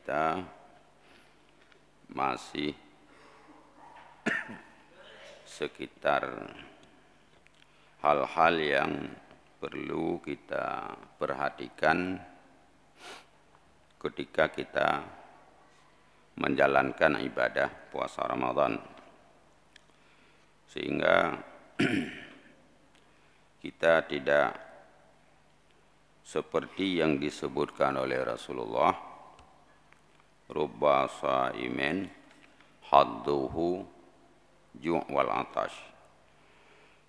kita masih sekitar hal-hal yang perlu kita perhatikan ketika kita menjalankan ibadah puasa Ramadan, sehingga kita tidak seperti yang disebutkan oleh Rasulullah, rubba shaimin hadduhu ju' wal atash.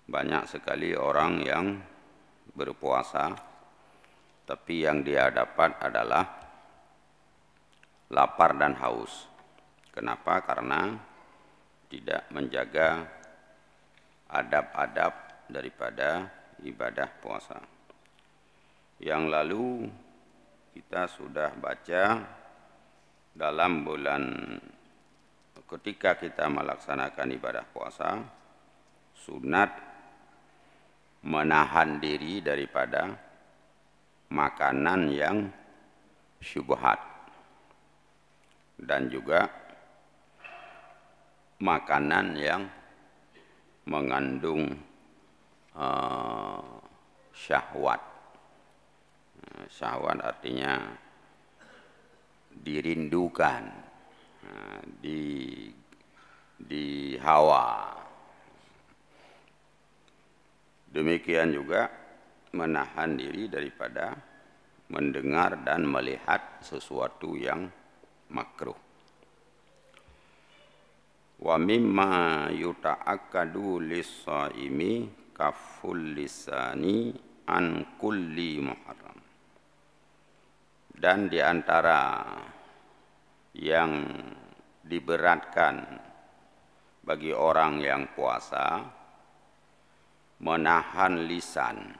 Banyak sekali orang yang berpuasa tapi yang dia dapat adalah lapar dan haus. Kenapa? Karena tidak menjaga adab-adab daripada ibadah puasa. Yang lalu kita sudah baca dalam bulan ketika kita melaksanakan ibadah puasa, sunat menahan diri daripada makanan yang syubhat dan juga makanan yang mengandung syahwat. Syahwat artinya dirindukan, di hawa. Demikian juga menahan diri daripada mendengar dan melihat sesuatu yang makruh. Wa mimma yuta'akkadu lis-shaimi kaful lisani an kulli muharram. Dan di antara yang diberatkan bagi orang yang puasa, menahan lisan.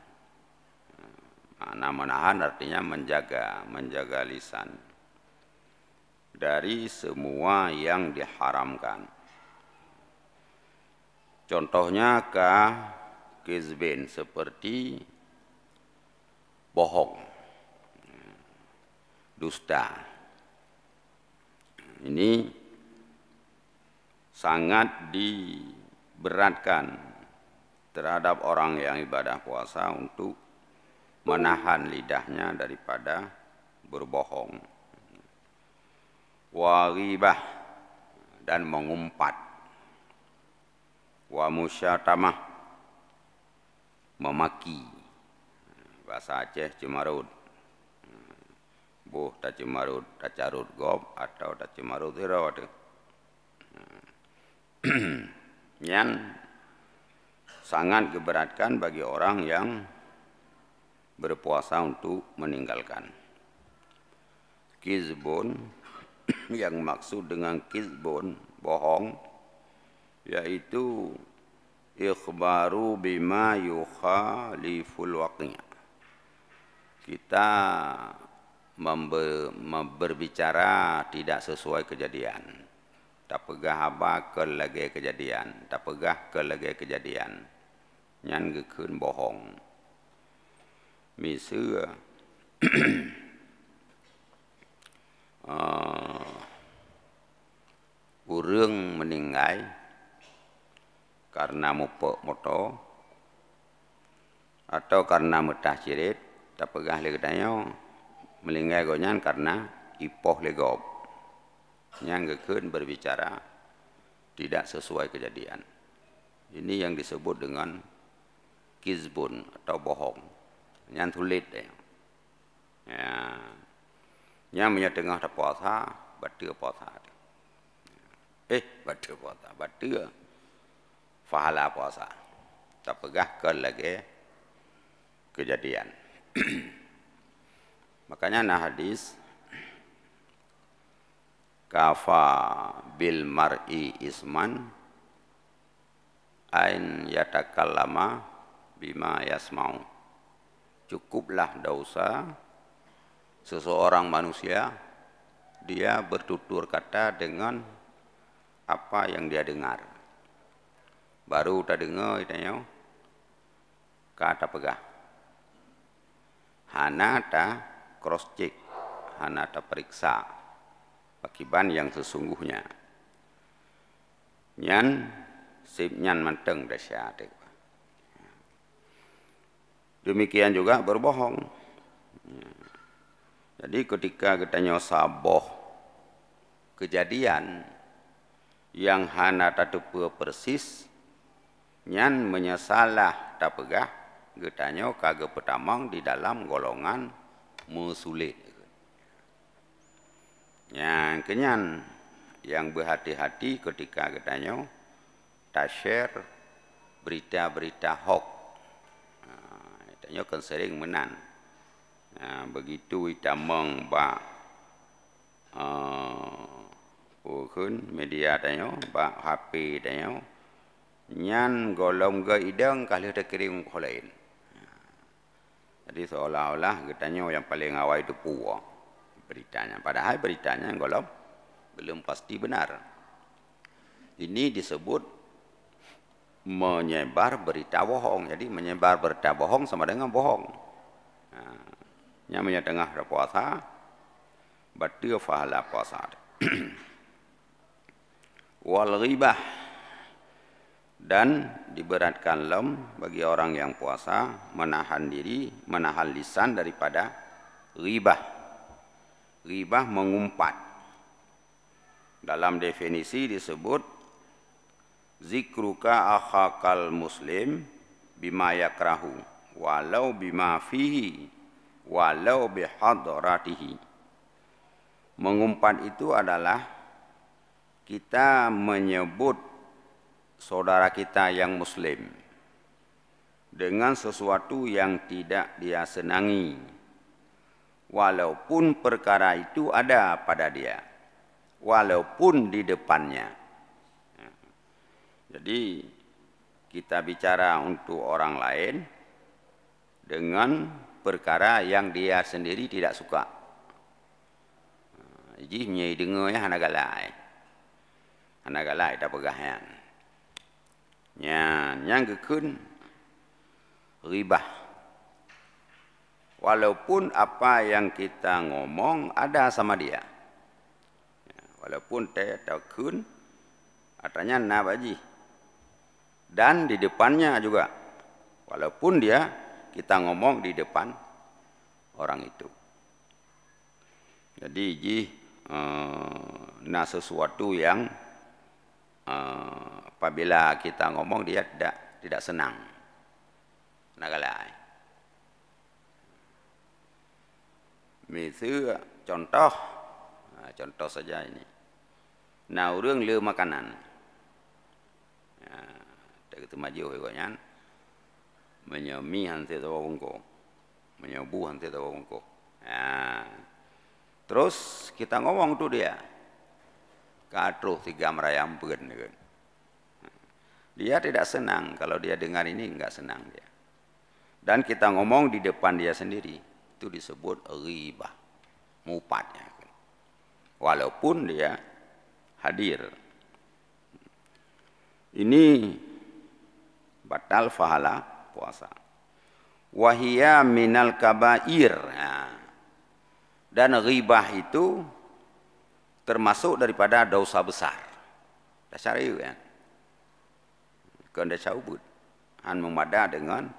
Nah, menahan artinya menjaga lisan dari semua yang diharamkan. Contohnya kizbin, seperti bohong, dusta. Ini sangat diberatkan terhadap orang yang ibadah puasa untuk menahan lidahnya daripada berbohong. Wa ghibah, dan mengumpat. Wa musyatamah, memaki. Bahasa Aceh cemarut. Buh ta cemarut, ta carut gob, atau ta cemarut hirawat. Yang sangat keberatkan bagi orang yang berpuasa untuk meninggalkan. Kizbun, yang maksud dengan kizbun, bohong, yaitu ikhbaru bima yukhaliful waqi'. Kita berbicara tidak sesuai kejadian. Tak pegah apa ke lagi kejadian, tak pegah ke lagi kejadian. Nyan gekeun bohong. Misal urang meninggal karena mupuk moto atau karena metah cirit, tak pegah lagi tanya meninggal gonyan karena ipoh legob. Yang gekeun berbicara tidak sesuai kejadian. Ini yang disebut dengan kizbun atau bohong. Yang tulit ya. Yang menyetengah puasa, batal puasa. Batal puasa, batal pahala puasa. Tak pegah ke lagi kejadian. Makanya nah hadis kafa bil mar'i isman ain yatakallama bima yasma'u. Cukuplah dosa seseorang manusia dia bertutur kata dengan apa yang dia dengar. Baru tak dengar itanya kata pegah. Hana ta cross check, hana ta periksa pakiban yang sesungguhnya. Nyan sip nyan manteng dahsyat. Demikian juga berbohong. Jadi ketika kita nyosaboh kejadian yang hana tatepe persis, nyan menyesalah tapegah getanyo kage petamang di dalam golongan musulit. Yang kenyan yang berhati-hati ketika getanyo share berita-berita hoax. Getanyo kan sering menan. Begitu itamang ba media tanyo ba HP tanyo nyan golong ke idang kali ada kirim ke lain. Jadi seolah-olah getanyo yang paling awal itu puwa beritanya. Padahal beritanya golong belum pasti benar. Ini disebut menyebar berita bohong. Jadi menyebar berita bohong sama dengan bohong. Yang tengah puasa, batil fahala puasa. Wal ghibah, dan diberatkan lem bagi orang yang puasa menahan diri, menahan lisan daripada ghibah. Ghibah mengumpat. Dalam definisi disebut zikruka akhakal muslim bima yakrahu walau bima fihi walau bihadratihi. Mengumpat itu adalah kita menyebut saudara kita yang muslim dengan sesuatu yang tidak dia senangi, walaupun perkara itu ada pada dia, walaupun di depannya. Jadi kita bicara untuk orang lain dengan perkara yang dia sendiri tidak suka. Jadi nyai dengar ya hanagalai. Hanagalai tak pegahan. Yang gekun ribah. Walaupun apa yang kita ngomong ada sama dia. Walaupun tak kun artinya nabaji. Dan di depannya juga. Walaupun dia kita ngomong di depan orang itu. Jadi sesuatu yang apabila kita ngomong dia tidak senang. Nagalai. Misal contoh saja ini. Nah, urang le makanan. Tak maju hegonya. Menyemi hanti tawa bungko. Menyebu hanti tawa bungko. Terus kita ngomong tuh dia. Katruh 3 merayam pun. Dia tidak senang. Kalau dia dengar ini enggak senang dia. Dan kita ngomong di depan dia sendiri. Itu disebut ghibah. Mupatnya. Walaupun dia hadir. Ini batal fahala puasa. Wahia minal kabair. Dan ghibah itu termasuk daripada dosa besar. Dasar itu ya. Kanda caubut. Han memada dengan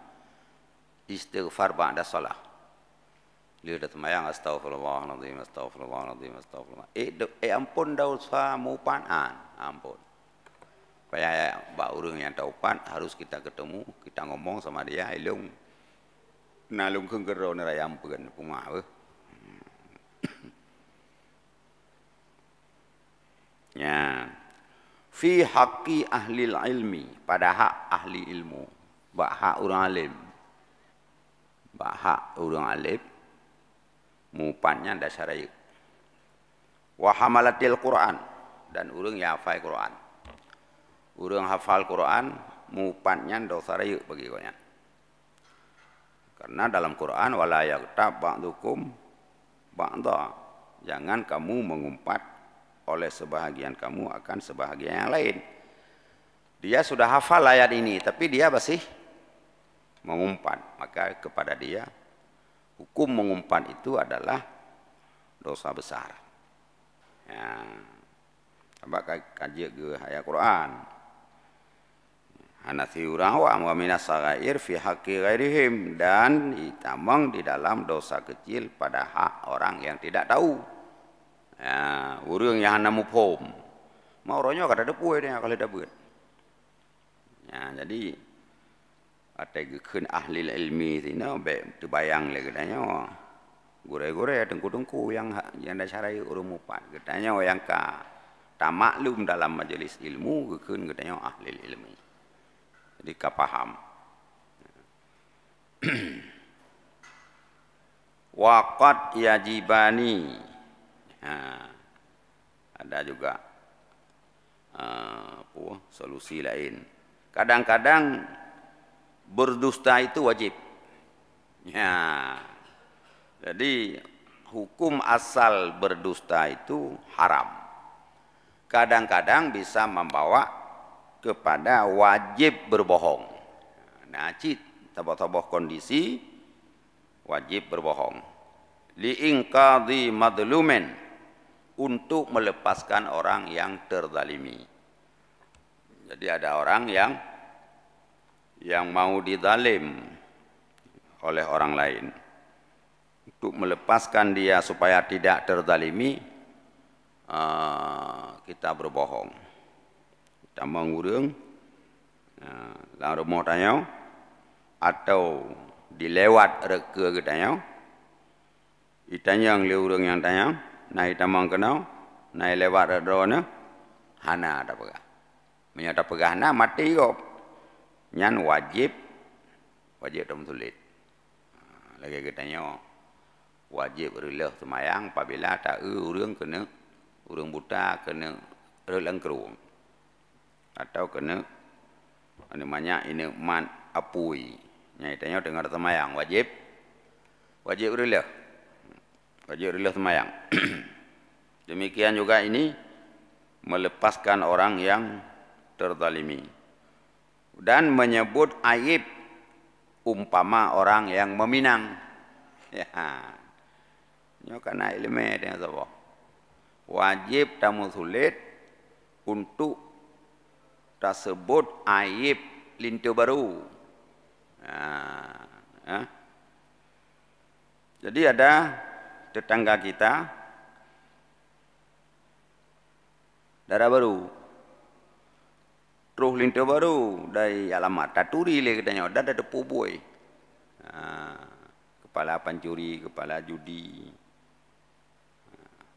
istighfar ba'da salah. Dia dah semayang astagfirullahaladzim, astagfirullahaladzim, astagfirullah. Ampun dosa mupanan, ampun. Supaya bak urang yang taupan harus kita ketemu, kita ngomong sama dia, ilung. Nalung kenggero nerayam pun pumah. Ya. Fi haqqi ahli ilmi, pada hak ahli ilmu, bak hak orang alim. Bak hak orang alim mupatnya dasar ayat. Wa hamalatil Quran, dan urang yang hafal Quran. Urang hafal Quran mupatnya dosa ayat bagi konya. Karena dalam Quran wala yaghtab ba'dukum ba'dha. Jangan kamu mengumpat oleh sebahagian kamu akan sebahagian yang lain. Dia sudah hafal ayat ini, tapi dia masih mengumpat. Maka kepada dia, hukum mengumpat itu adalah dosa besar. Ya. Sebab kaji ke ayat Quran. Hanathi urang wa minas sagair fi haqqi ghairihim, dan ditamang di dalam dosa kecil pada hak orang yang tidak tahu. Ya, urang yang hana mufhum. Mau ronyo kada depui dia kalau dapat. Ya, jadi ada keun ahli ilmi sini be terbayang le katanya. Gure-gure tengku-tengku yang dah carai urang mupat. Katanya yang ka tak maklum dalam majelis ilmu keun katanya ahli ilmi. Jadi kau paham. Waqat yajibani. Ada juga solusi lain. Kadang-kadang berdusta itu wajib. Ya. Jadi hukum asal berdusta itu haram. Kadang-kadang bisa membawa kepada wajib berbohong. Nah, tabah-tabah kondisi wajib berbohong. Liingqadhi madlumen, untuk melepaskan orang yang terzalimi. Jadi ada orang yang mau dizalim oleh orang lain. Untuk melepaskan dia supaya tidak terzalimi, kita berbohong. Tambang urang, lang rumah tanya, atau dilewat reka ke tanya, itanya yang urang yang tanya, naik tambang kenal, naik lewat reka hana ada pegah, menyata pegah hana mati kop, nyan wajib dalam tulis, lagi katanya wajib rela semayang apabila tak urang kena urang buta kena relang kerung. Atau kena namanya ini man apui, nyatanya dengar semayang wajib rela semayang. Demikian juga ini melepaskan orang yang terzalimi dan menyebut aib umpama orang yang meminang. Ya, nyo kana ilmu dengan apa? Wajib tamu sulit untuk tersebut aib lintu baru. Jadi ada tetangga kita darah baru, terus lintu baru dari alamat taturi le katanya, ada depu boy, kepala pencuri, kepala judi,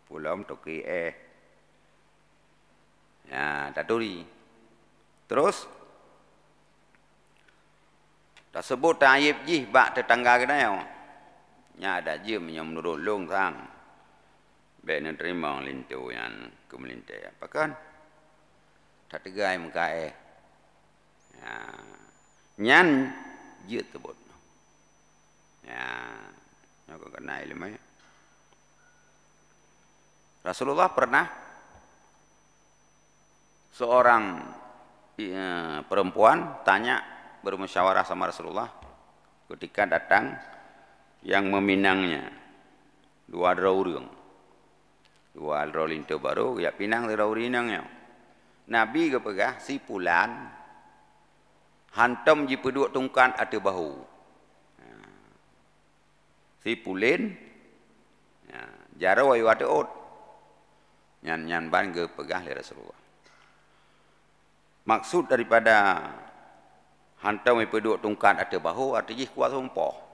pulau toki ya taturi. Terus tersebut aib jih bak tetangga kita ya. Nya ada je menurut long sang. Baik nak terima lintu yang kemelintai. Apa kan? Tak tegai muka ya. Nyan je tebut. Ya. Nak kena ilmu. Rasulullah pernah seorang perempuan tanya, bermusyawarah sama Rasulullah ketika datang yang meminangnya dua urang lintu baru ya pinang urinangnya. Nabi kepegah si pulan hantam ji peduk tungkan ada bahu. Si pulin jara wayu ada ot. Nyan ban ke pegah le Rasulullah. Maksud daripada hantam peduk tungkan ada bahu artinya kuat sumpah.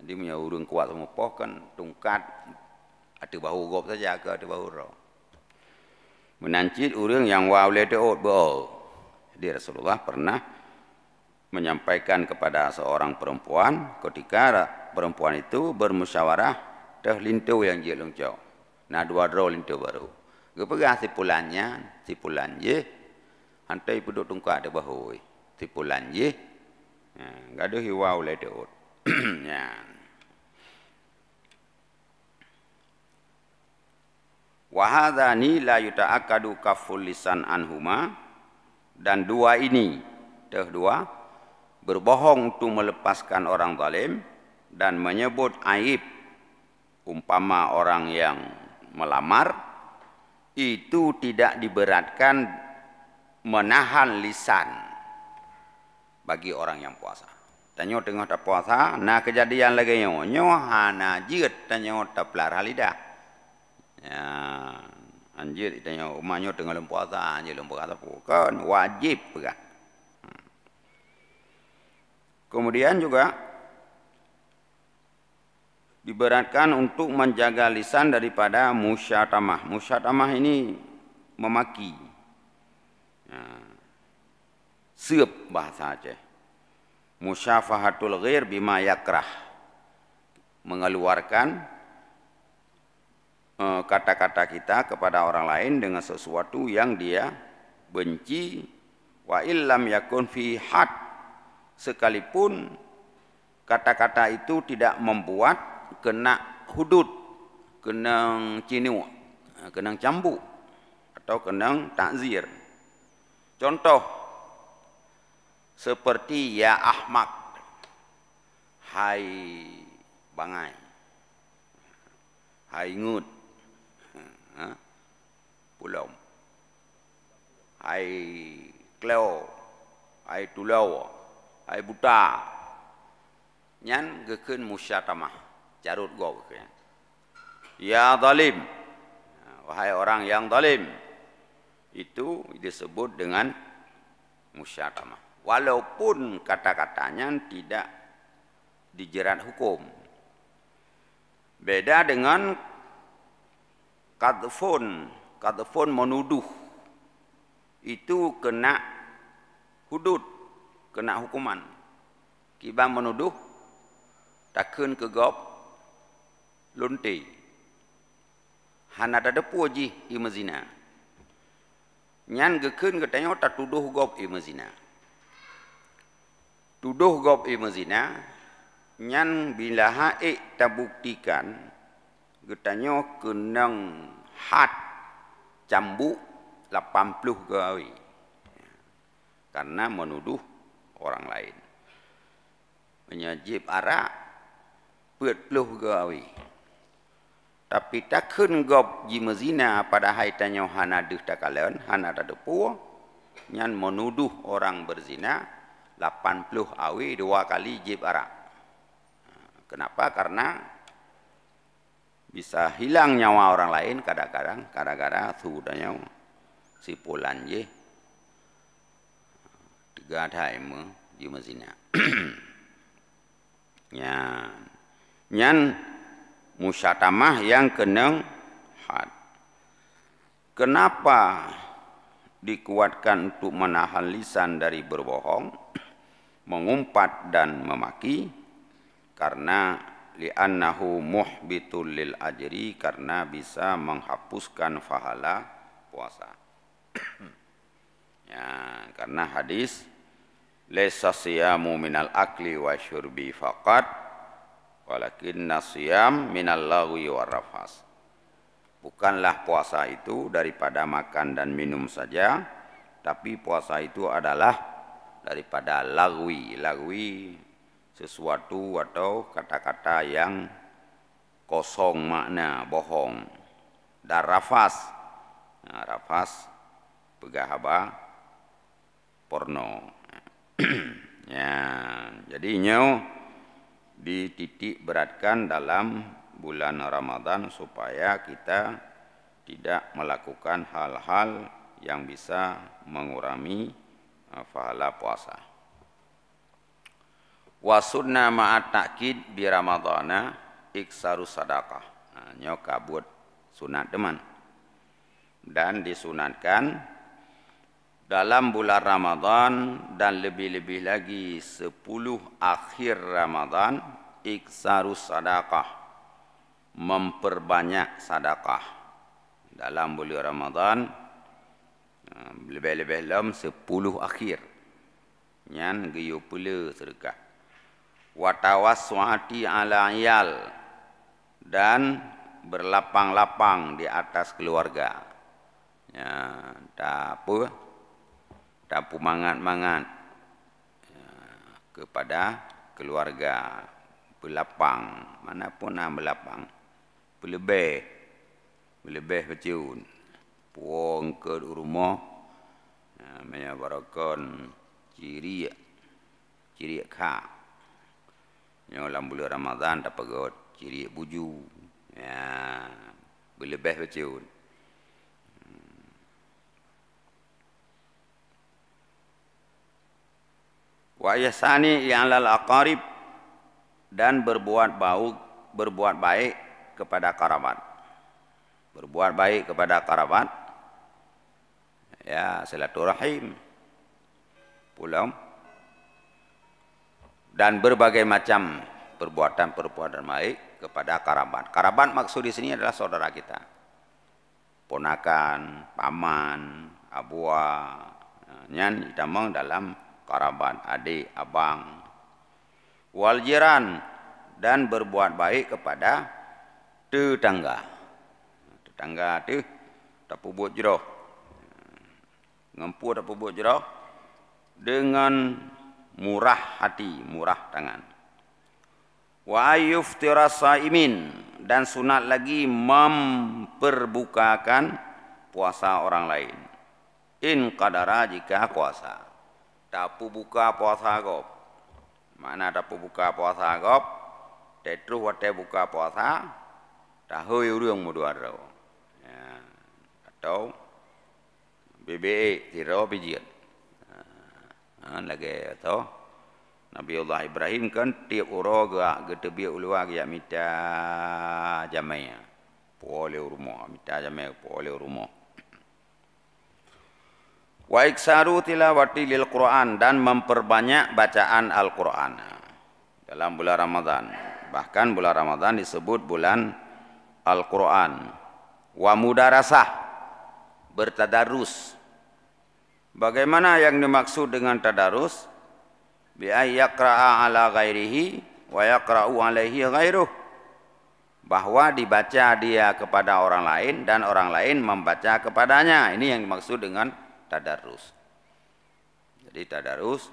Dia punya urang kuat sumpah kan tungkat ada bahu gop saja ke ada bahu roh. Menancit urang yang wow le ot bo. Jadi Rasulullah pernah menyampaikan kepada seorang perempuan ketika perempuan itu bermusyawarah dah lintu yang je longcau. Nah dua draw lintu baru. Kepegah si pulan je hantai peduk tungkak ada bahu. Tipulan je. Gaduh hiwau le deut. Ya. Wa hadzani la yuta'akkadu kaful lisan anhuma, dan dua ini, dua berbohong untuk melepaskan orang zalim dan menyebut aib umpama orang yang melamar itu tidak diberatkan menahan lisan bagi orang yang puasa. Tanyo tengah tak puasa, nah kejadian lagi nyo hana jiet tanyo tak pelar lidah. Ya, anjir tanyo umanyo tengah lem puasa, anjir lem puasa kan wajib kan. Kemudian juga diberatkan untuk menjaga lisan daripada musyatamah. Musyatamah ini memaki. Ya. Siap bahasa Aceh. Musyafahatul ghair bima yakrah. Mengeluarkan kata-kata kita kepada orang lain dengan sesuatu yang dia benci. Wa illam yakun fi had. Sekalipun kata-kata itu tidak membuat kena hudud, kena cinu, kena cambuk atau kena takzir. Contoh seperti ya ahmak, hai bangai, hai ngut, pulau, hai kleo, hai tulau, hai buta, nyan geken musyatamah, carut go geken. Ya zalim, wahai orang yang zalim, itu disebut dengan musyatamah. Walaupun kata-katanya tidak dijerat hukum. Beda dengan qadfun. Qadfun menuduh. Itu kena hudud, kena hukuman. Kibang menuduh, takun kegop, lunti. Hana ada puji imazina. Nyan gekun katanya tak tuduh gop imazina. Tuduh gop imazina, nyan bila haik tabuktikan, katanya kenang had cambuk 80 gawi. Karena menuduh orang lain. Menyajib arak 40 gawi. Tapi takun gop jimazina pada haitannya hana duh takalan, hana tadepu, nyan menuduh orang berzina 80 awi 2 kali jib arak. Kenapa? Karena bisa hilang nyawa orang lain kadang-kadang gara-gara sudahnya si pulan je tiga time jimazina. Nyan musyatamah yang kena had. Kenapa dikuatkan untuk menahan lisan dari berbohong, mengumpat dan memaki? Karena li'annahu muhbitul lil ajri, karena bisa menghapuskan pahala puasa. Ya, karena hadis laisa siyamu minal akli wa syurbi faqat walakinna siyam minal lagwi warrafas. Bukanlah puasa itu daripada makan dan minum saja, tapi puasa itu adalah daripada lagwi. Lagwi sesuatu atau kata-kata yang kosong makna, bohong. Dan rafas. Nah, rafas pegahaba porno. Ya, jadi nyo dititik beratkan dalam bulan Ramadan supaya kita tidak melakukan hal-hal yang bisa mengurangi pahala puasa. Wa sunna ma'at ta'kid bi ramadhana iksaru sadaqah. Nah, nyo kabut sunat teman. Dan disunatkan dalam bulan Ramadan dan lebih-lebih lagi 10 akhir Ramadan iksaru sadaqah, memperbanyak sedekah. Dalam bulan Ramadan lebih-lebih dalam 10 akhir nyan geyo pula sedekah. Wa tawassuati ala iyal, dan berlapang-lapang di atas keluarga. Ya, tak apa, tak mangat-mangat ya, kepada keluarga, berlapang, manapun nak berlapang, berlebih bercun, puang ke rumah namanya barakon ciri kha yang dalam bulan Ramadan dapat got ciri buju ya berlebih betul. Wa yasani yang lal aqarib dan berbuat baik kepada kerabat. Berbuat baik kepada kerabat ya silaturahim pulang dan berbagai macam perbuatan baik kepada kerabat. Kerabat maksud di sini adalah saudara kita. Ponakan, paman, abua, nyan ditamang dalam kerabat, adik, abang. Wal jiran dan berbuat baik kepada tetangga. Tetangga tu tapu buat jeroh. Ngempu tapu buat jeroh dengan murah hati, murah tangan. Wa yuftira saimin dan sunat lagi memperbukakan puasa orang lain. In qadara jika puasa. Tapu buka puasa gop. Mana tapu buka puasa gop? Tetru wate buka puasa. Tahu urung muduaro. Ya. Atau BBE tiro bijit. Lagi atau Nabiullah Ibrahim kan tiap uraga getebi ulwa ya mita jamai. Pole rumah mita jamai pole rumah. Wa iksaru tilawati lil Quran dan memperbanyak bacaan Al-Quran dalam bulan Ramadan. Bahkan bulan Ramadan disebut bulan Al-Quran. Wa mudarasah bertadarus. Bagaimana yang dimaksud dengan tadarus? Bi ay yaqra'a ala ghairihi wa yaqra'u alaihi ghairuh. Bahwa dibaca dia kepada orang lain dan orang lain membaca kepadanya. Ini yang dimaksud dengan tadarus. Jadi tadarus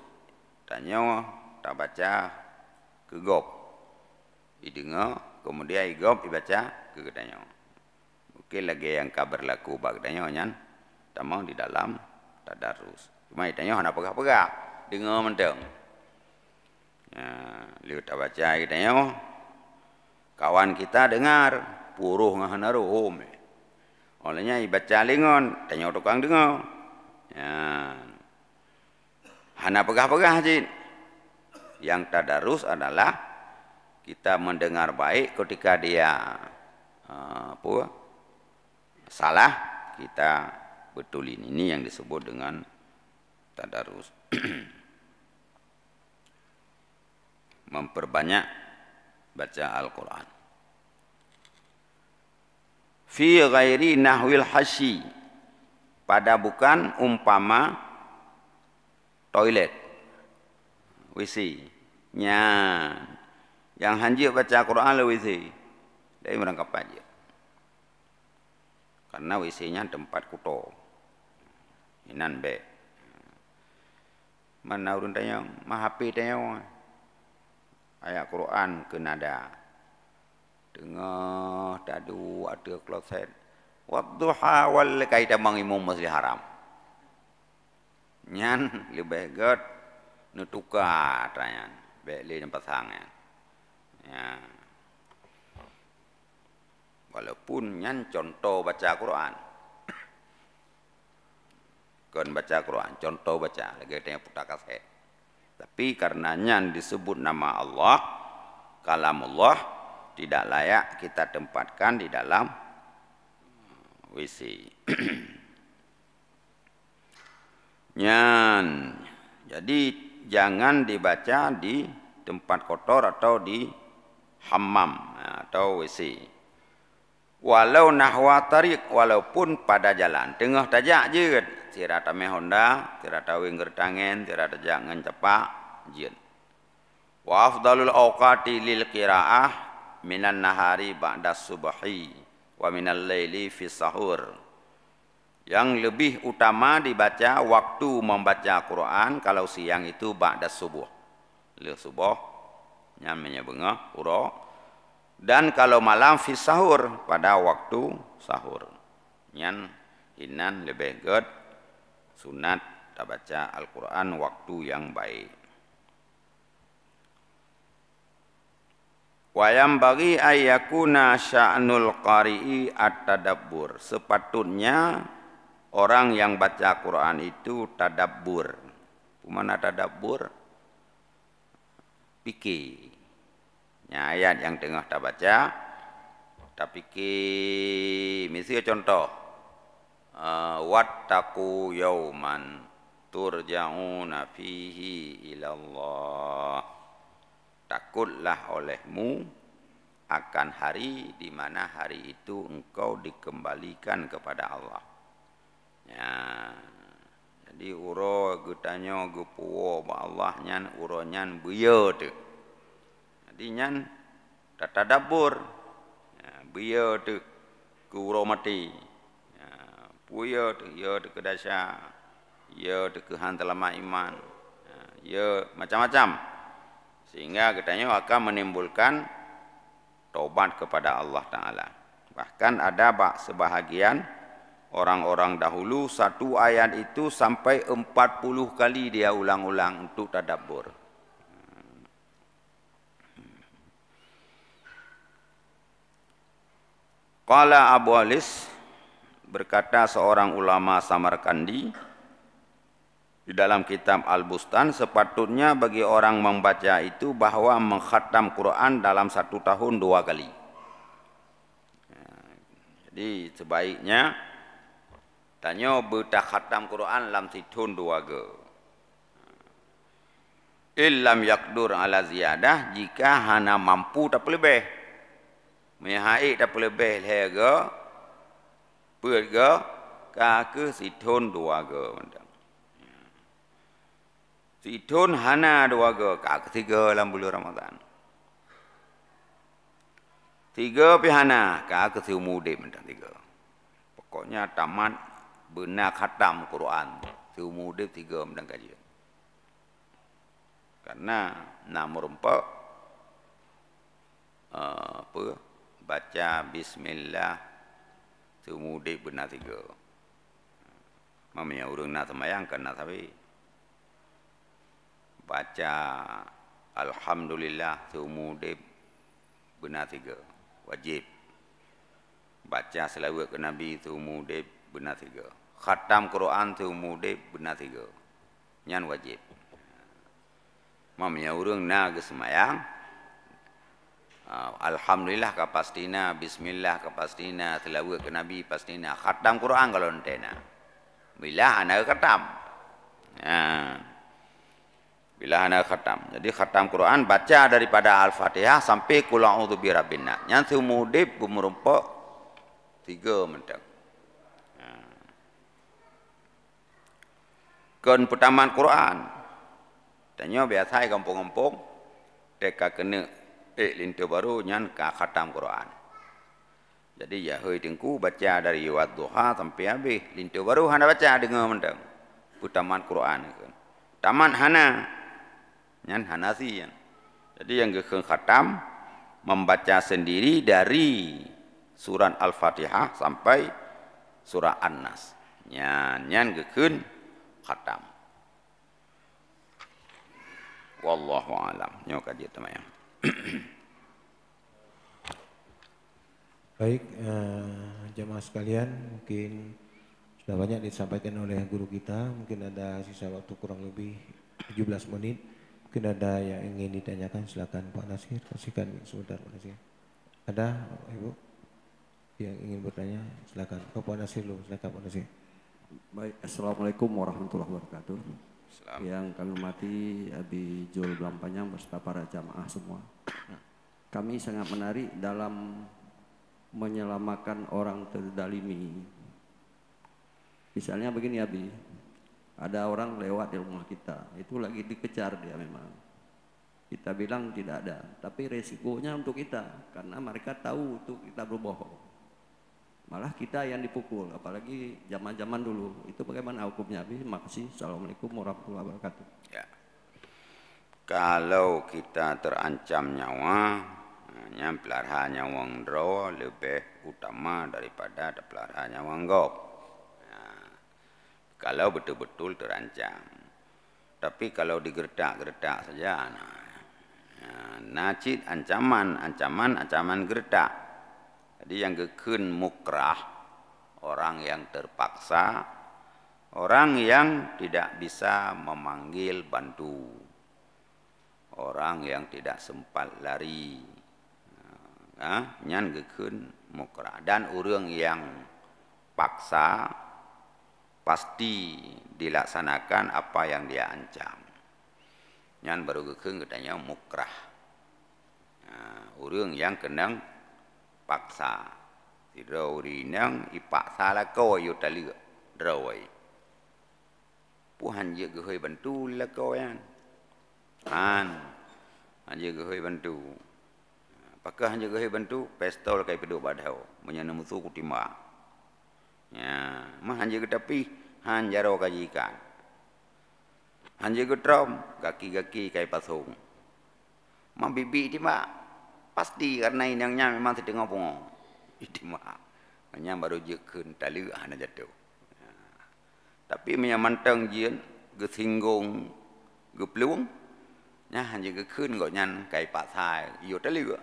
tanya tak baca ke gop. Idengar kemudian igop dibaca ke gedanya. Mungkin lagi yang kabar laku bag gedanya nyan tamang di dalam tadarus. Cuma ditanya hendak pegah-pegah dengar menteng. Ya, lihat tak baca gedanya. Kawan kita dengar puruh ngahana rohom. Olehnya ibaca lingon tanya tukang dengar. Ya. Hana pegah-pegah jin. Yang tadarus adalah kita mendengar baik ketika dia salah kita betulin. Ini yang disebut dengan tadarus. Memperbanyak baca Al-Quran. Fi ghairi nahwil hasyi. Pada bukan umpama toilet, WC, yang hanjir baca Quran le WC, dari merangkap aja. Karena WC-nya tempat kuto, inan be. Mana urun tanya, mah HP tanya, ayat Quran ke nada, tengah tadu ada kloset. Wadduha wal kaita mangimum masjid haram. Nyan lebih god nutuka tranyan. Beli tempat sangan. Ya. Walaupun nyan contoh baca Quran. Kon baca Quran, contoh baca lagi tanya putaka saya. Tapi karena nyan disebut nama Allah, kalamullah tidak layak kita tempatkan di dalam WC. Nyan. Jadi jangan dibaca di tempat kotor atau di hammam atau WC. Walau nahwa tariq, walaupun pada jalan. Tengah tajak je. Tirata me Honda, tirata wingger tangen, tirata jangan cepak jin. Wa afdalul awqati lil qiraah minan nahari ba'da subhi. Wa minal laili fi sahur. Yang lebih utama dibaca waktu membaca Quran kalau siang itu ba'da subuh. Le subuh namanya benga uro. Dan kalau malam fi sahur pada waktu sahur. Nyan Inan lebih good sunat tak baca Al-Quran waktu yang baik. Wayam bagi ayyakuna sya'nul qari'i at-tadabbur. Sepatutnya orang yang baca Quran itu tadabbur. Mana tadabbur? Fikir. Ayat yang tengah tak baca, tak fikir. Misalnya contoh, wattaqu yauman turja'una fihi ilallah. Takutlah olehmu akan hari di mana hari itu engkau dikembalikan kepada Allah. Ya. Jadi uro getanya gepuo ba Allah nyan uro nyan beya tu. Jadi nyan tadabbur. Ya, beya tu ke uro mati. Ya, puya tu ya tu kedasya. Ya tu ke hantalama iman. Ya macam-macam. Sehingga katanya akan menimbulkan taubat kepada Allah Ta'ala. Bahkan ada sebahagian orang-orang dahulu satu ayat itu sampai 40 kali dia ulang-ulang untuk tadabbur. Qala Abu Alis, berkata seorang ulama Samarkandi, di dalam kitab Al-Bustan, sepatutnya bagi orang membaca itu bahwa mengkhatam Quran dalam 1 tahun 2 kali. Jadi sebaiknya tanya berta khatam Quran dalam tahun 2 ke. Illam yakdur ala ziyadah, jika hana mampu tak lebih. Mehai tak lebih lega, perga ke tahun 2 ke. Sidun hana 2 ke, ketiga dalam bulan Ramadan. 3 pihana, ketiga mudik mentang 3. Pokoknya tamat benar khatam Quran. Ketiga mudik 3 mentang kajian. Karena nomor 4 baca bismillah ketiga mudik benar 3. Mamanya urang nak sembahyang kena tapi baca alhamdulillah seumudib benar 3 wajib. Baca selawat ke Nabi seumudib benar 3. Khatam Quran seumudib benar 3. Nyan wajib. Mamanya urang nak ke semayang alhamdulillah ka pastina, bismillah ka pastina, selawat ke Nabi pastina, khatam Quran kalau entena. Bila ana khatam. Bila anda khatam. Jadi khatam Quran baca daripada Al-Fatihah sampai qul a'udzu birabbin nas. Yang seumudib bermerumpak 3 mentang. Kan pertamaan Quran. Tanya biasa di kampung-kampung deka kena lintu baru nyan ka khatam Quran. Jadi ya hoi tengku baca dari wadduha sampai habis. Lintu baru hana baca dengar mentang. Pertamaan Quran. Taman hana nyan hanasi yan. Jadi yang gekeng khatam membaca sendiri dari surat Al-Fatihah sampai surah An-Nas. Nyan gekeng khatam. Wallahu alam. Nyo kaji teman. Baik, jemaah sekalian, mungkin sudah banyak disampaikan oleh guru kita. Mungkin ada sisa waktu kurang lebih 17 menit. Mungkin ada yang ingin ditanyakan, silakan Pak Nasir. Kasihkan sebentar Pak Nasir. Ada Ibu yang ingin bertanya, silakan. Pak Nasir dulu, silakan Pak Nasir. Baik, Assalamualaikum warahmatullahi wabarakatuh. Islam. Yang kami hormati Abi Jul Blampanyang beserta para jamaah semua. Kami sangat menarik dalam menyelamatkan orang terdalimi. Misalnya begini Abi, ada orang lewat di rumah kita, itu lagi dikejar dia memang. Kita bilang tidak ada, tapi resikonya untuk kita, karena mereka tahu untuk kita berbohong. Malah kita yang dipukul, apalagi zaman-zaman dulu. Itu bagaimana hukumnya Abi? Terima kasih. Assalamualaikum warahmatullahi wabarakatuh. Ya. Kalau kita terancam nyawa, pelihara nyawa ndro lebih utama daripada pelihara nyawa gop. kalau betul-betul terancam. Tapi kalau digertak-gertak saja, najid ancaman gertak. Jadi yang gekun mukrah, orang yang terpaksa, orang yang tidak bisa memanggil bantu, orang yang tidak sempat lari, nyan gekun mukrah. Dan orang yang paksa pasti dilaksanakan apa yang dia ancam. Nyan baru gekun katanya mukrah. Orang yang kena paksa. Tidak orang ipaksa lah kau yo tali drawai. Puhan je gehoi bantu lah kau yan. Hanya gehoi bantu. Apakah hanya gehoi bantu? Pistol kai peduk badau. Menyana musuh kutimba. Ya, mah hanya getapi hanjaro kajikan. Hanya getrom kaki-kaki kai pasung. Mah bibi timba. Pasti karena inangnya memang setengah pungo. Timba. Hanya baru je keun tali hana jatuh. Tapi menyamantang jian gesinggung geplung. Nya hanya gekun kok nyan kai pak sai yo tali gua.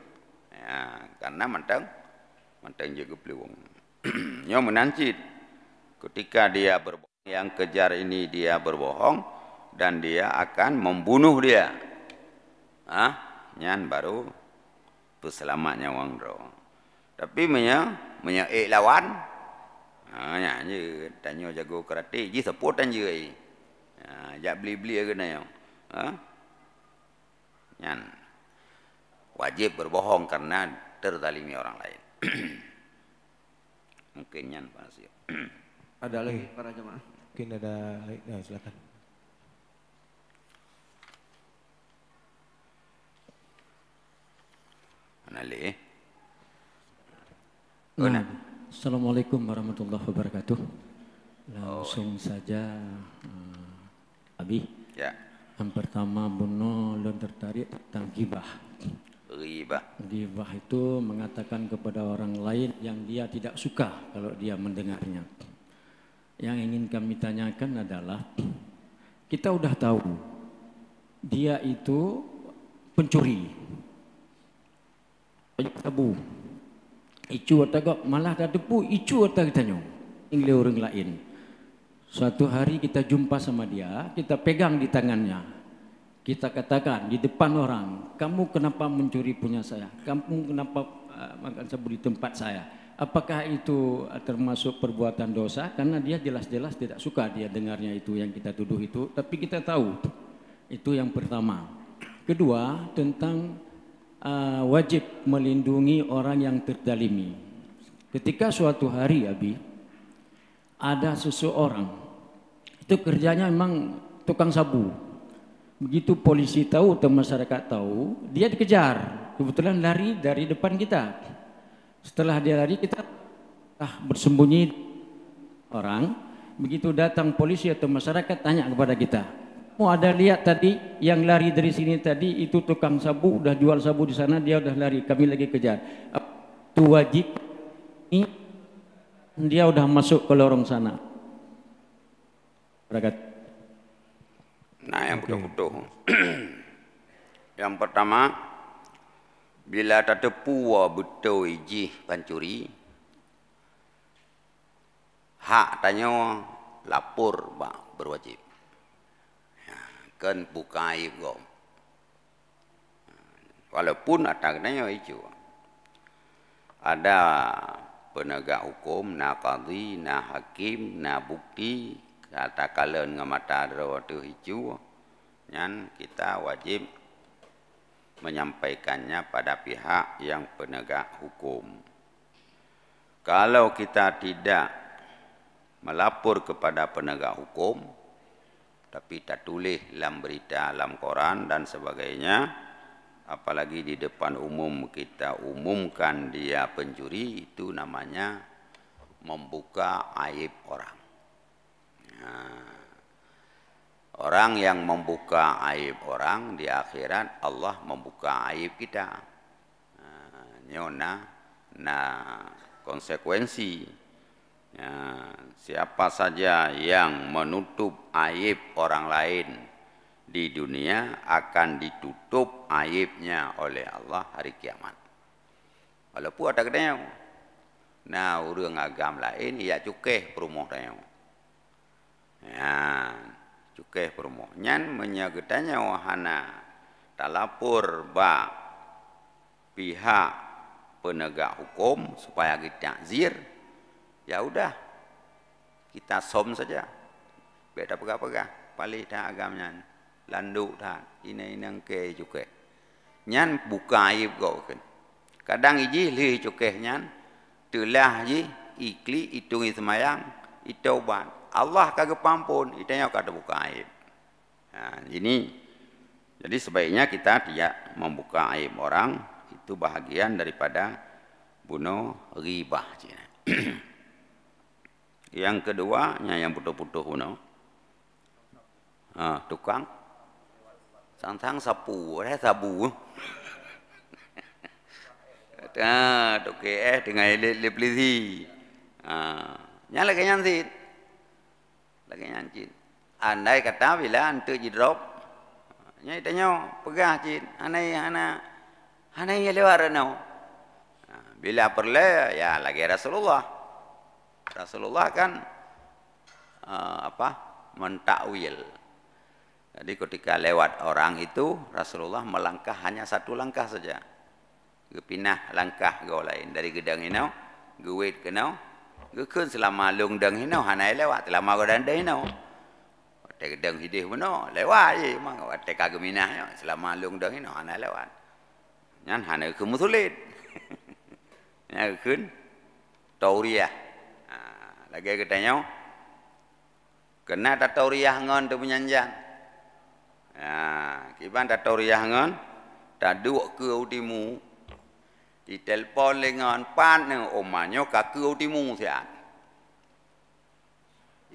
Ya, karena mantang je geplung. Nyo menancit ketika dia berbohong, yang kejar ini dia berbohong dan dia akan membunuh dia. Nyan baru selamatnya wang ro. Tapi menya lawan. Nya je tanyo jago karate ji support je ai. Jak beli-beli kena yo. Nyan wajib berbohong karena terzalimi orang lain. Mungkin nyan Pak Nasir. Ada lagi para jemaah? Mungkin ada lagi, silakan. Nale. Nah, Assalamualaikum warahmatullahi wabarakatuh. Langsung saja Abi. Ya. Yang pertama Buno belum tertarik tentang gibah. Gibah itu mengatakan kepada orang lain yang dia tidak suka kalau dia mendengarnya. Yang ingin kami tanyakan adalah, kita udah tahu dia itu pencuri. Tabu. Icu atagak malah dah depu icu atag tanyo. Ingli orang lain. Suatu hari kita jumpa sama dia, kita pegang di tangannya. Kita katakan di depan orang, kamu kenapa mencuri punya saya? Kamu kenapa makan sabu di tempat saya? Apakah itu termasuk perbuatan dosa? Karena dia jelas-jelas tidak suka dia dengarnya itu yang kita tuduh itu. Tapi kita tahu, itu yang pertama. Kedua, tentang wajib melindungi orang yang terzalimi. Ketika suatu hari Abi, ada seseorang, itu kerjanya memang tukang sabu. Begitu polisi tahu atau masyarakat tahu, dia dikejar. Kebetulan lari dari depan kita. Setelah dia lari, kita bersembunyi orang. Begitu datang polisi atau masyarakat tanya kepada kita, "Oh, ada lihat tadi yang lari dari sini tadi itu tukang sabu, udah jual sabu di sana, dia udah lari, kami lagi kejar." Itu wajib, dia udah masuk ke lorong sana. Berkat. Nah, yang betul-betul. Yang pertama, bila tak tepu betul ijih pancuri, hak tanya lapor berwajib. Kan buka aib kau. Walaupun ataknya itu ada penegak hukum, na qadhi, na hakim, na bukti, kata kalian ngamata rawatu hiju, nyan kita wajib menyampaikannya pada pihak yang penegak hukum. Kalau kita tidak melapor kepada penegak hukum, tapi tak tulis dalam berita, dalam koran dan sebagainya, apalagi di depan umum kita umumkan dia pencuri, itu namanya membuka aib orang. Orang yang membuka aib orang di akhirat, Allah membuka aib kita. Nyona, konsekuensi Ya, siapa saja yang menutup aib orang lain di dunia akan ditutup aibnya oleh Allah hari kiamat. Walaupun ada kedai, nah urang agam lain ia cukeh perumah dia. Ya, cukeh perumah. Nyan menyagedanya wahana talapur ba pihak penegak hukum supaya kita zir. Ya udah, kita som saja. Beda pegah-pegah, palih dah agamnya, landuk dah, ini yang ke cukai. Nyan buka aib kau kan. Kadang iji lih cukai nyan, telah ji ikli hitungi semayang, itaubat. Allah kagak pampun, itanya kada buka aib. Nah, ini, jadi sebaiknya kita tidak membuka aib orang, itu bahagian daripada bunuh ribah. Yang kedua, yang putuh-putuh tukang sang sapu, sabu. Tukang dengan lelipli. Nya lagi nyantit. Lagi nyantit. Andai kata bila antu jidrop, nya itanya pegah cit. Anai lewat no. Bila perle ya lagi Rasulullah. Rasulullah kan mentakwil. Jadi ketika lewat orang itu Rasulullah melangkah hanya satu langkah saja. Pindah langkah go lain dari gedang inau, gewit kenau, gekun selama lungdang inau hanai lewat selama godang inau. Te gedang hidih meno lewat je mang te kageminah selama lungdang inau hanai lewat. Nyan hanai ke musulit. Nya gekun tauriah. Lagi katanya, kena tauriah ngon tu penyanjang. Ya, kiban tauriah ngon, tak duk ke utimu, di telpon lengan pan ne omanyo ka ke utimu sian.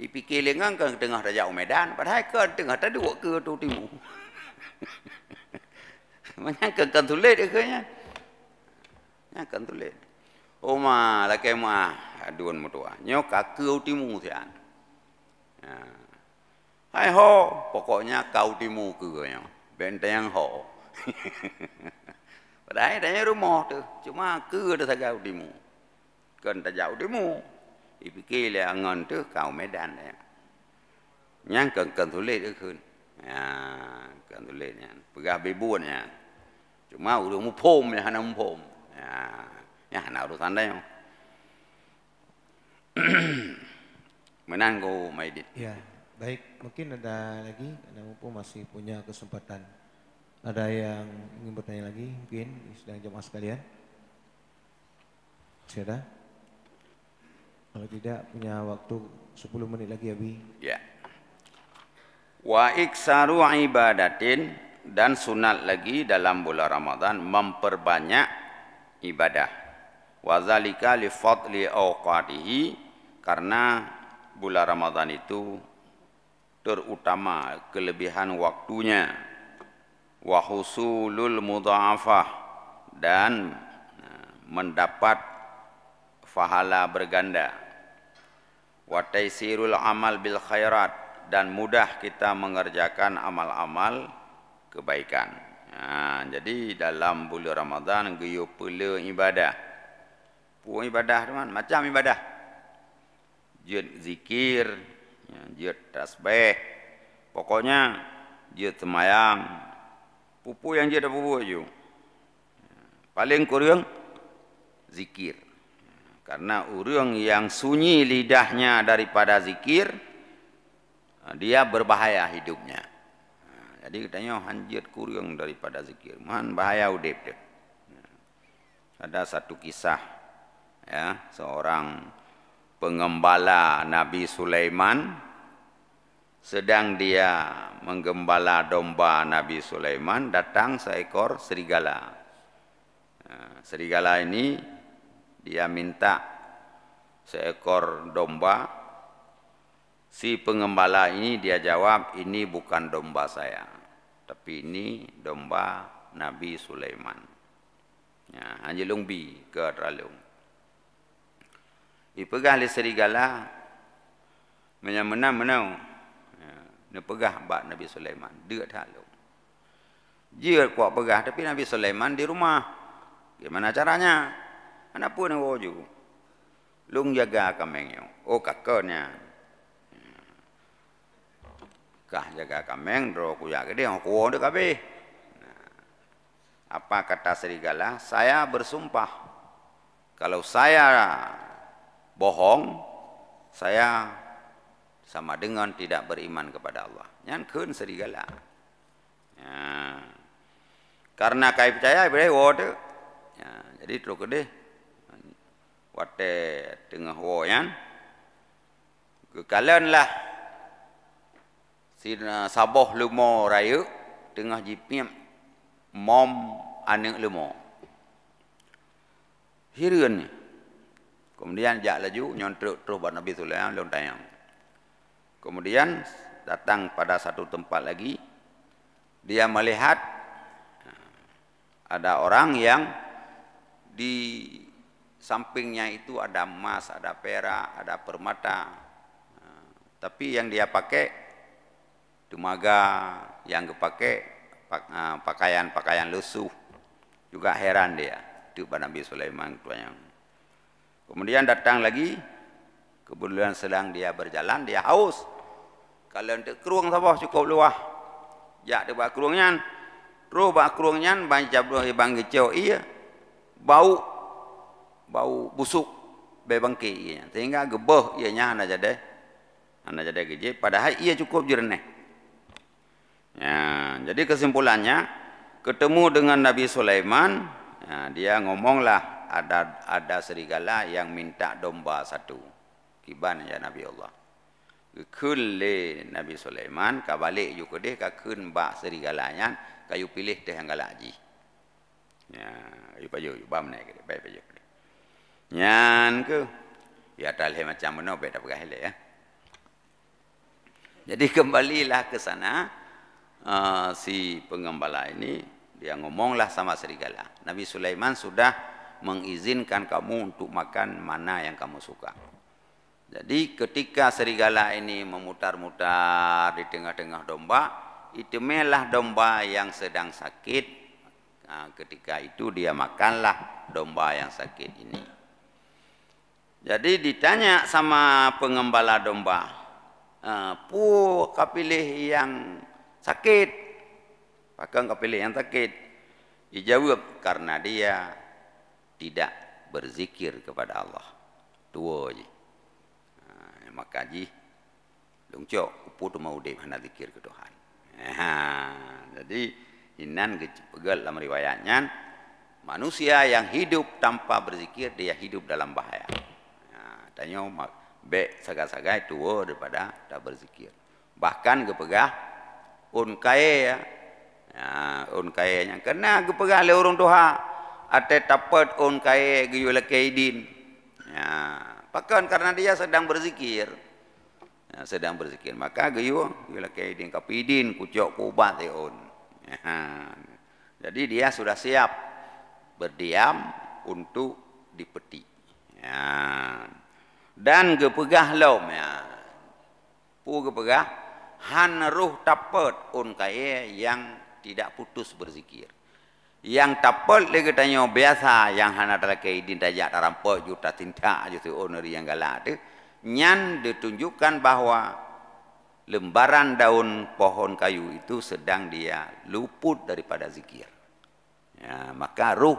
Ipikir lengan ke tengah Raja Medan, padahal ke tengah tak duk ke utimu. Macam kan tulis dia nya. Nya kan tulis. Oma laki mah aduan mutua nyok kau timu sian. Hai ho pokoknya kau timu ke benteng ho. Padahal tanya rumah tu cuma ke dah kau timu. Kan tak jauh timu. Dipikir le angon tu kau Medan ya. Nyang kan tulis dia kun. Ya kan tulisnya. Pegah bebunnya. Cuma udah mupom ya hana mupom. Ya, nak urusan dah yang. Menanggu Maidin. Ya, baik. Mungkin ada lagi, karena mumpung masih punya kesempatan. Ada yang ingin bertanya lagi, mungkin sedang jemaah sekalian. Sudah? Kalau tidak, punya waktu 10 menit lagi, Abi. Ya. Wa iksaru ibadatin, dan sunat lagi dalam bulan Ramadan memperbanyak ibadah. Wazalika li fadli awqatihi, karena bulan Ramadan itu terutama kelebihan waktunya. Wa husulul mudha'afah, dan mendapat pahala berganda. Wa taisirul amal bil khairat, dan mudah kita mengerjakan amal-amal kebaikan. Jadi dalam bulan Ramadan geyo pula ibadah. Puang ibadah teman, macam ibadah. Jid zikir, jid tasbih. Pokoknya jid semayang. Pupu yang jid pupu je. Paling kurang zikir. Karena orang yang sunyi lidahnya daripada zikir, dia berbahaya hidupnya. Jadi katanya hanjir kurang daripada zikir. Man bahaya udip dia. Ada satu kisah. Ya, seorang pengembala Nabi Sulaiman, sedang dia menggembala domba Nabi Sulaiman, datang seekor serigala. Serigala ini dia minta seekor domba. Si pengembala ini dia jawab, ini bukan domba saya, tapi ini domba Nabi Sulaiman. Ya, anjilung bi ke teralung. ipegah le serigala menang-menang ne pegah bak Nabi Sulaiman deut halu. Dia kuat pegah tapi Nabi Sulaiman di rumah. Gimana caranya? Ana pun woju. Lung jaga kamengnya. Oh kakaknya. Kah jaga kameng ro ku jaga dia ku de kabeh. Apa kata serigala? Saya bersumpah kalau saya bohong, saya sama dengan tidak beriman kepada Allah. Nyan keun serigala. Ya. Karena kai percaya boleh wode. Ya, jadi terus gede. Wate tengah woyan. Kekalanlah si saboh lumo raya tengah jipim mom aning lumo. Hireun. Kemudian jak laju nyontruk terus buat Nabi Sulaiman lontayang. Kemudian datang pada satu tempat lagi. Dia melihat ada orang yang di sampingnya itu ada emas, ada perak, ada permata. Tapi yang dia pakai tumaga, yang dipakai pakaian-pakaian lusuh. Juga heran dia. Itu Nabi Sulaiman tuanya. Kemudian datang lagi, kebetulan sedang dia berjalan, dia haus. Kalau untuk keruang sabah cukup luah. Ya, dia buat keruangnya. Terus buat keruangnya, banyak bang gecau iya. Bau busuk bebangki iya. Sehingga gebeh ianya hana jadi gejek. Padahal ia cukup jernih. Ya, jadi kesimpulannya, ketemu dengan Nabi Sulaiman, ya, dia ngomonglah ada serigala yang minta domba satu. Kiban ya Nabi Allah. Keun le Nabi Sulaiman, kabalik juga deh keun bak serigalanya, kayu pilih teh yang galak ji. Ya, kayu paju, bam naik ke, baik paju. Nyan ke, ya talhe macam mana beda pegah le ya. Jadi kembalilah ke sana, si pengembala ini dia ngomonglah sama serigala. Nabi Sulaiman sudah mengizinkan kamu untuk makan mana yang kamu suka. Jadi ketika serigala ini memutar-mutar di tengah-tengah domba, itemelah domba yang sedang sakit. Nah, ketika itu dia makanlah domba yang sakit ini. Jadi ditanya sama pengembala domba, pu kapilih yang sakit, pakang kapilih yang sakit. Dijawab karena dia tidak berzikir kepada Allah. Tua je. Maka ji lungcok upu tu mau deh mana zikir ke Tuhan. Jadi inan pegal dalam riwayatnya manusia yang hidup tanpa berzikir dia hidup dalam bahaya. Tanya be saga-saga itu daripada tak berzikir. Bahkan gepegah kaya ya, kayanya kena gepegah le orang Tuhan ate tapat kaya giyul kaidin. Ya, bahkan karena dia sedang berzikir. Ya, sedang berzikir. Maka gayu kaidin kapidin kucok kubat on. Ya, jadi dia sudah siap berdiam untuk dipeti. Ya. Dan gepegah lom ya. Pu gepegah han ruh tapat kaya yang tidak putus berzikir. Yang tapol lagi tanya biasa yang hana dalam kaidin tajak tarampok juta tinta juta oneri yang galak tu nyan ditunjukkan bahwa lembaran daun pohon kayu itu sedang dia luput daripada zikir. Ya, maka ruh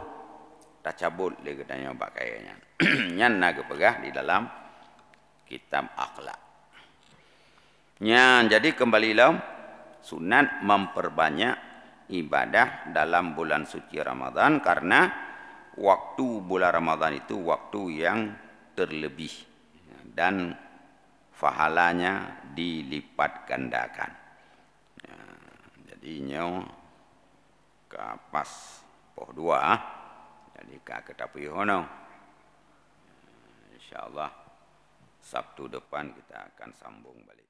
tak cabut lagi tanya bak kayaknya. Nyan naga pegah di dalam kitab akhlak. Nyan jadi kembalilah sunat memperbanyak ibadah dalam bulan suci Ramadan karena waktu bulan Ramadan itu waktu yang terlebih dan pahalanya dilipat gandakan. Ya, jadinya kapas poh dua, jadi kak ketapi hono. Insyaallah Sabtu depan kita akan sambung balik.